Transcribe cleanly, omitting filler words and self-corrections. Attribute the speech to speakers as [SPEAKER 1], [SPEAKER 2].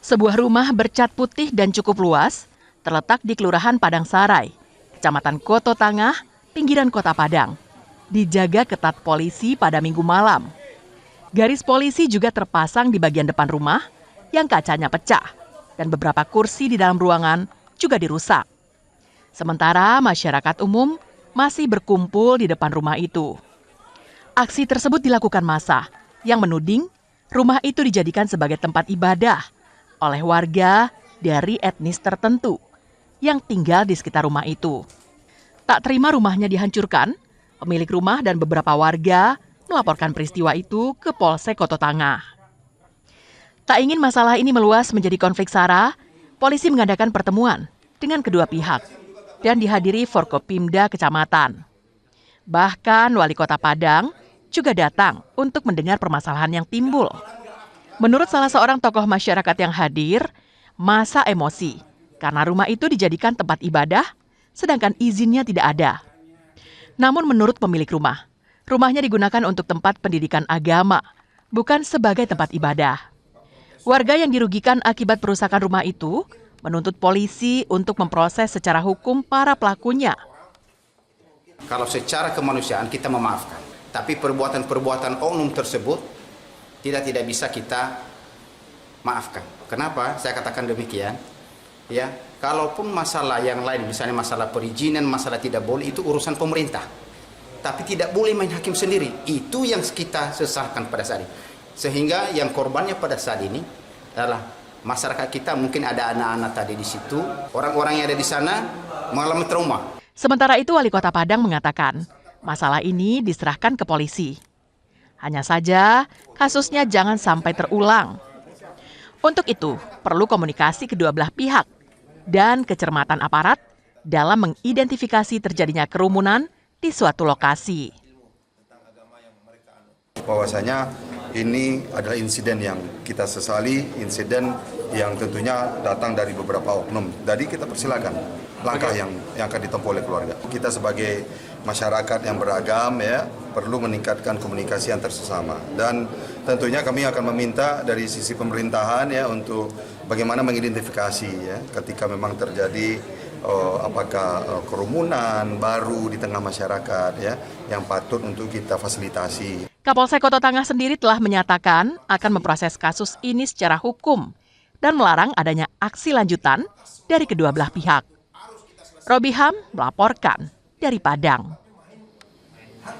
[SPEAKER 1] Sebuah rumah bercat putih dan cukup luas terletak di Kelurahan Padang Sarai, Kecamatan Koto Tangah, pinggiran Kota Padang. Dijaga ketat polisi pada Minggu malam. Garis polisi juga terpasang di bagian depan rumah yang kacanya pecah dan beberapa kursi di dalam ruangan juga dirusak. Sementara masyarakat umum masih berkumpul di depan rumah itu. Aksi tersebut dilakukan massa yang menuding rumah itu dijadikan sebagai tempat ibadah oleh warga dari etnis tertentu yang tinggal di sekitar rumah itu. Tak terima rumahnya dihancurkan, pemilik rumah dan beberapa warga melaporkan peristiwa itu ke Polsek Koto Tangah. Tak ingin masalah ini meluas menjadi konflik sara, polisi mengadakan pertemuan dengan kedua pihak dan dihadiri Forkopimda Kecamatan. Bahkan Wali Kota Padang juga datang untuk mendengar permasalahan yang timbul. Menurut salah seorang tokoh masyarakat yang hadir, massa emosi karena rumah itu dijadikan tempat ibadah, sedangkan izinnya tidak ada. Namun menurut pemilik rumah, rumahnya digunakan untuk tempat pendidikan agama, bukan sebagai tempat ibadah. Warga yang dirugikan akibat perusakan rumah itu menuntut polisi untuk memproses secara hukum para pelakunya.
[SPEAKER 2] Kalau secara kemanusiaan kita memaafkan, tapi perbuatan-perbuatan oknum tersebut tidak bisa kita maafkan. Kenapa saya katakan demikian? Ya, kalaupun masalah yang lain, misalnya masalah perizinan, masalah tidak boleh, itu urusan pemerintah. Tapi tidak boleh main hakim sendiri. Itu yang kita sesalkan pada saat ini. Sehingga yang korbannya pada saat ini adalah masyarakat kita, mungkin ada anak-anak tadi di situ, orang-orang yang ada di sana mengalami trauma.
[SPEAKER 1] Sementara itu Wali Kota Padang mengatakan, masalah ini diserahkan ke polisi. Hanya saja, kasusnya jangan sampai terulang. Untuk itu, perlu komunikasi kedua belah pihak dan kecermatan aparat dalam mengidentifikasi terjadinya kerumunan di suatu lokasi.
[SPEAKER 3] Bahwasanya ini adalah insiden yang kita sesali, insiden yang tentunya datang dari beberapa oknum. Jadi kita persilakan langkah yang akan ditempuh oleh keluarga. Kita sebagai masyarakat yang beragam ya perlu meningkatkan komunikasi antar sesama, dan tentunya kami akan meminta dari sisi pemerintahan ya untuk bagaimana mengidentifikasi ya ketika memang terjadi apakah kerumunan baru di tengah masyarakat ya yang patut untuk kita fasilitasi.
[SPEAKER 1] Kapolsek Koto Tangah sendiri telah menyatakan akan memproses kasus ini secara hukum dan melarang adanya aksi lanjutan dari kedua belah pihak. Robiham melaporkan dari Padang.